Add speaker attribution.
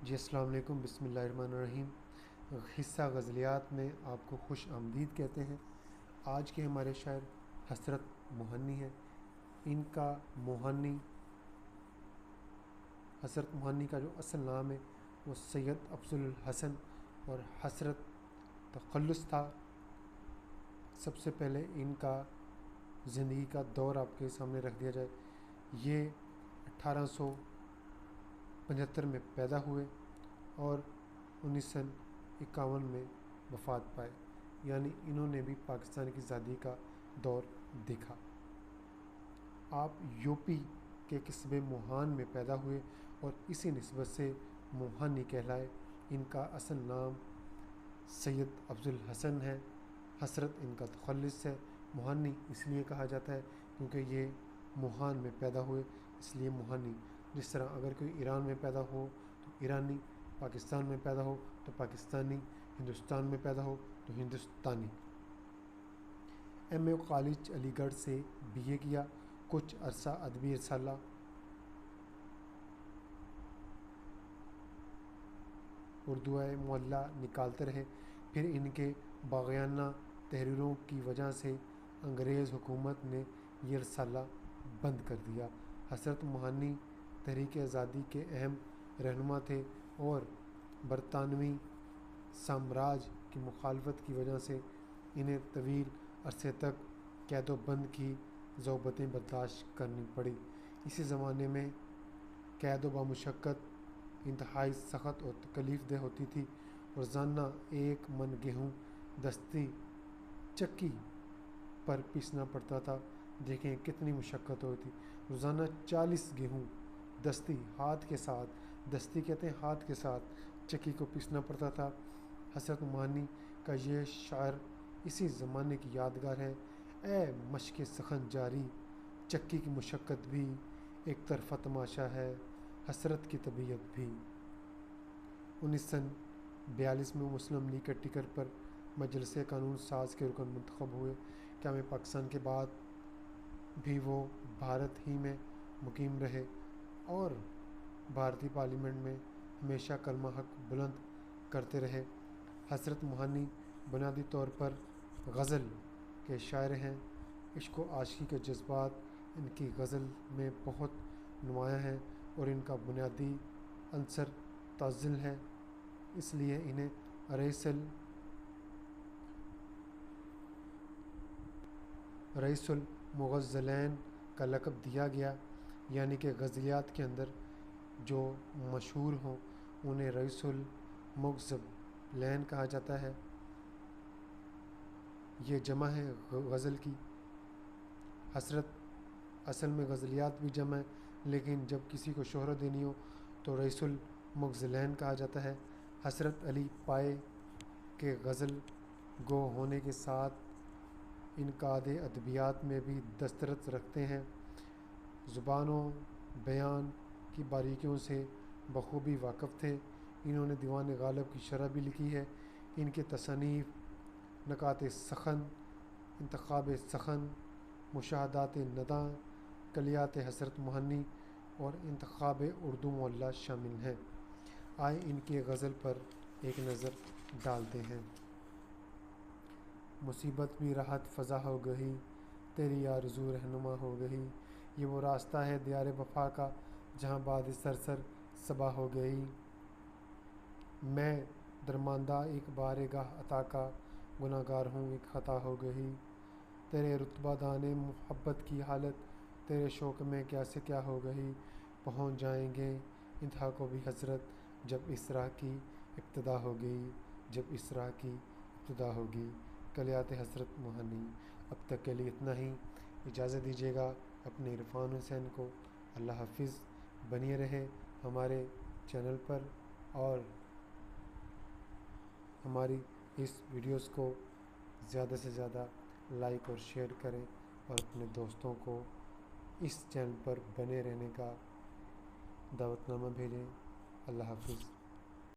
Speaker 1: جی السلام علیکم، بسم اللہ الرحمن الرحیم۔ حصہ غزلیات میں آپ کو خوش آمدید کہتے ہیں۔ آج کے ہمارے شاعر حسرت موہانی ہیں۔ ان کا حسرت موہانی کا جو اصل نام ہے وہ سید افضل الحسن اور حسرت تخلص تھا۔ سب سے پہلے ان کا زندگی کا دور آپ کے سامنے رکھ دیا جائے۔ یہ 1875 میں پیدا ہوئے اور 1951 میں وفات پائے، یعنی انہوں نے بھی پاکستان کی آزادی کا دور دیکھا۔ آپ یوپی کے قصبے موہان میں پیدا ہوئے اور اسی نسبت سے موہانی کہلائے۔ ان کا اصل نام سید افضل الحسن ہے، حسرت ان کا تخلص ہے۔ موہانی اس لیے کہا جاتا ہے کیونکہ یہ موہان میں پیدا ہوئے، اس لیے موہانی۔ جس طرح اگر کوئی ایران میں پیدا ہو تو ایرانی، پاکستان میں پیدا ہو تو پاکستانی، ہندوستان میں پیدا ہو تو ہندوستانی۔ ایم اے کالج علی گڑھ سے بی اے کیا، کچھ عرصہ ادبی رسالہ اردوئے معلیٰ نکالتے رہے، پھر ان کے باغیانہ تحریروں کی وجہ سے انگریز حکومت نے یہ رسالہ بند کر دیا۔ حسرت موہانی تحریک آزادی کے اہم رہنما تھے اور برطانوی سامراج کی مخالفت کی وجہ سے انہیں طویل عرصے تک قید و بند کی ضربتیں برداشت کرنی پڑی۔ اسی زمانے میں قید و بمشقت انتہائی سخت اور تکلیف دہ ہوتی تھی۔ روزانہ 1 من گیہوں دستی چکی پر پیسنا پڑتا تھا۔ دیکھیں کتنی مشقت ہوتی۔ روزانہ 40 گیہوں دستی ہاتھ کے ساتھ، دستی کہتے ہیں ہاتھ کے ساتھ، چکی کو پیسنا پڑتا تھا۔ حسرت موہانی کا یہ شعر اسی زمانے کی یادگار ہے۔ اے مشق سخن جاری، چکی کی مشقت بھی، ایک طرفہ تماشا ہے حسرت کی طبیعت بھی۔ 1942 میں مسلم لیگ کے ٹکٹ پر مجلس قانون ساز کے رکن منتخب ہوئے۔ قیام پاکستان کے بعد بھی وہ بھارت ہی میں مقیم رہے اور بھارتی پارلیمنٹ میں ہمیشہ کلمہ حق بلند کرتے رہے۔ حسرت موہانی بنیادی طور پر غزل کے شاعر ہیں۔ عشق و عاشقی کے جذبات ان کی غزل میں بہت نمایاں ہیں اور ان کا بنیادی عنصر تعظل ہے، اس لیے انہیں رئیس المغزلین کا لقب دیا گیا، یعنی کہ غزلیات کے اندر جو مشہور ہوں انہیں رئیس المغزلین کہا جاتا ہے۔ یہ جمع ہے غزل کی۔ حسرت اصل میں غزلیات بھی جمع ہے، لیکن جب کسی کو شہرت دینی ہو تو رئیس المغزلین کہا جاتا ہے۔ حسرت علی پائے کے غزل گو ہونے کے ساتھ انعقاد ادبیات میں بھی دسترس رکھتے ہیں۔ زبان و بیان کی باریکیوں سے بخوبی واقف تھے۔ انہوں نے دیوان غالب کی شرح بھی لکھی ہے۔ ان کے تصانیف نکات سخن، انتخاب سخن، مشاہدات نداں، کلیات حسرت موہانی اور انتخاب اردو معلیٰ شامل ہیں۔ آئے ان کی غزل پر ایک نظر ڈالتے ہیں۔ مصیبت بھی راحت فزا ہو گئی، تیری آرزو رہنما ہو گئی۔ یہ وہ راستہ ہے دیار وفا کا جہاں باد سرسر صبا ہو گئی۔ میں درماندہ ایک بارگاہ عطا کا گنہگار ہوں، ایک خطا ہو گئی۔ تیرے رتبہ دانے محبت کی حالت تیرے شوق میں کیا سے کیا ہو گئی۔ پہنچ جائیں گے انتہا کو بھی حضرت جب اس راہ کی ابتدا ہوگی، جب اس راہ کی ابتدا ہوگی۔ کلیات حسرت موہانی۔ اب تک کے لیے اتنا ہی، اجازت دیجیے گا اپنے عرفان حسین کو۔ اللہ حافظ۔ بنیے رہے ہمارے چینل پر اور ہماری اس ویڈیوز کو زیادہ سے زیادہ لائک اور شیئر کریں اور اپنے دوستوں کو اس چینل پر بنے رہنے کا دعوت نامہ بھیجیں۔ اللہ حافظ۔